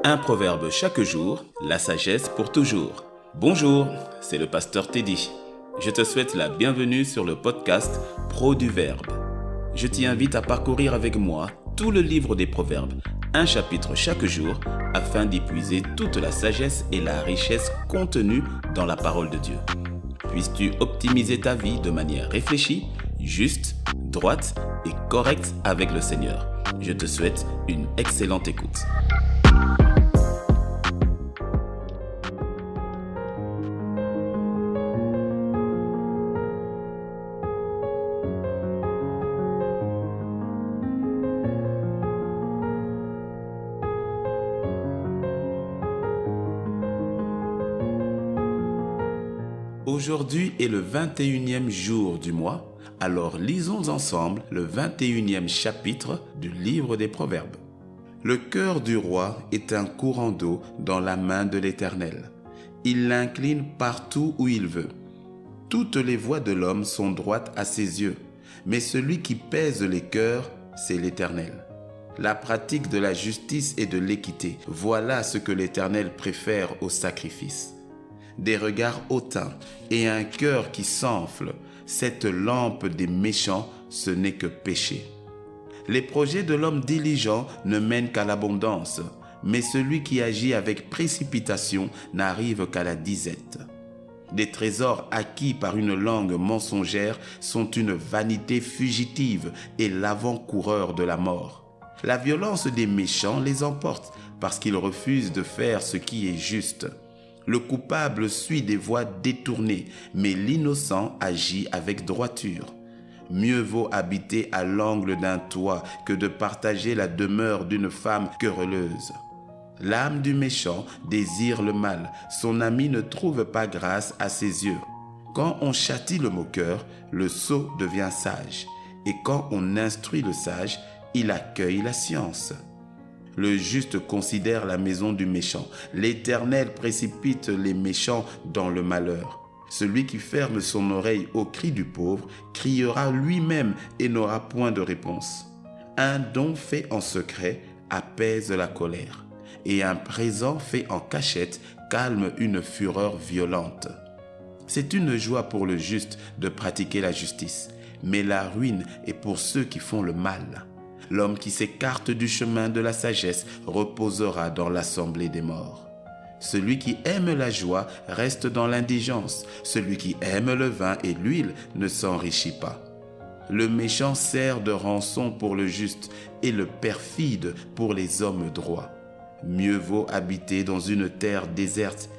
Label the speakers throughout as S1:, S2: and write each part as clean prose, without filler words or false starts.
S1: Un proverbe chaque jour, la sagesse pour toujours. Bonjour, c'est le pasteur Teddy. Je te souhaite la bienvenue sur le podcast Pro du Verbe. Je t'y invite à parcourir avec moi tout le livre des proverbes, un chapitre chaque jour, afin d'y puiser toute la sagesse et la richesse contenues dans la parole de Dieu. Puisses-tu optimiser ta vie de manière réfléchie, juste, droite et correcte avec le Seigneur. Je te souhaite une excellente écoute. Aujourd'hui est le 21e jour du mois, alors lisons ensemble le 21e chapitre du livre des Proverbes. Le cœur du roi est un courant d'eau dans la main de l'Éternel. Il l'incline partout où il veut. Toutes les voies de l'homme sont droites à ses yeux, mais celui qui pèse les cœurs, c'est l'Éternel. La pratique de la justice et de l'équité, voilà ce que l'Éternel préfère au sacrifice. Des regards hautains et un cœur qui s'enfle, cette lampe des méchants, ce n'est que péché. Les projets de l'homme diligent ne mènent qu'à l'abondance, mais celui qui agit avec précipitation n'arrive qu'à la disette. Des trésors acquis par une langue mensongère sont une vanité fugitive et l'avant-coureur de la mort. La violence des méchants les emporte parce qu'ils refusent de faire ce qui est juste. Le coupable suit des voies détournées, mais l'innocent agit avec droiture. Mieux vaut habiter à l'angle d'un toit que de partager la demeure d'une femme querelleuse. L'âme du méchant désire le mal, son ami ne trouve pas grâce à ses yeux. Quand on châtie le moqueur, le sot devient sage, et quand on instruit le sage, il accueille la science. Le juste considère la maison du méchant. L'Éternel précipite les méchants dans le malheur. Celui qui ferme son oreille au cri du pauvre criera lui-même et n'aura point de réponse. Un don fait en secret apaise la colère, et un présent fait en cachette calme une fureur violente. C'est une joie pour le juste de pratiquer la justice, mais la ruine est pour ceux qui font le mal. L'homme qui s'écarte du chemin de la sagesse reposera dans l'assemblée des morts. Celui qui aime la joie reste dans l'indigence. Celui qui aime le vin et l'huile ne s'enrichit pas. Le méchant sert de rançon pour le juste et le perfide pour les hommes droits. Mieux vaut habiter dans une terre déserte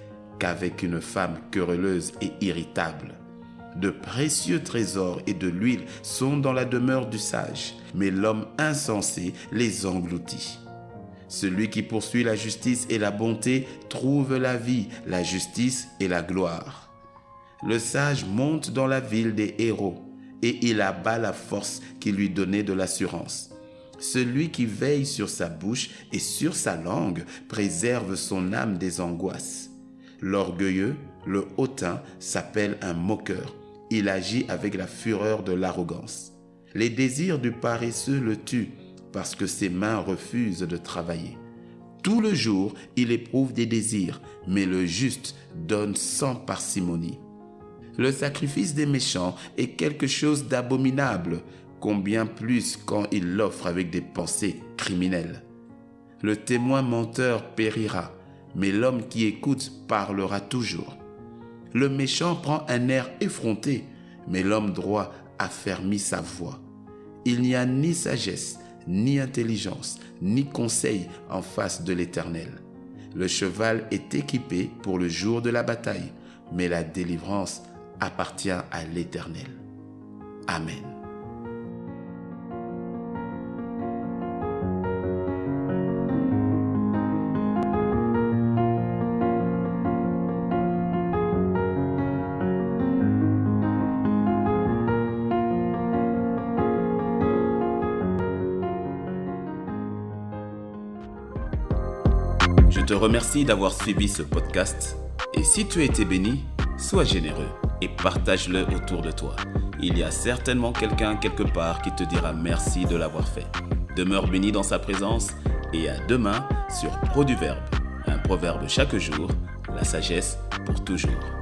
S1: qu'avec une femme querelleuse et irritable. De précieux trésors et de l'huile sont dans la demeure du sage, mais l'homme insensé les engloutit. Celui qui poursuit la justice et la bonté trouve la vie, la justice et la gloire. Le sage monte dans la ville des héros, et il abat la force qui lui donnait de l'assurance. Celui qui veille sur sa bouche et sur sa langue préserve son âme des angoisses. L'orgueilleux, le hautain, s'appelle un moqueur. Il agit avec la fureur de l'arrogance. Les désirs du paresseux le tuent parce que ses mains refusent de travailler. Tout le jour, il éprouve des désirs, mais le juste donne sans parcimonie. Le sacrifice des méchants est quelque chose d'abominable, combien plus quand il l'offre avec des pensées criminelles. Le témoin menteur périra, mais l'homme qui écoute parlera toujours. Le méchant prend un air effronté, mais l'homme droit affermit sa voix. Il n'y a ni sagesse, ni intelligence, ni conseil en face de l'Éternel. Le cheval est équipé pour le jour de la bataille, mais la délivrance appartient à l'Éternel. Amen. Je te remercie d'avoir suivi ce podcast et si tu as été béni, sois généreux et partage-le autour de toi. Il y a certainement quelqu'un quelque part qui te dira merci de l'avoir fait. Demeure béni dans sa présence et à demain sur Pro du Verbe. Un proverbe chaque jour, la sagesse pour toujours.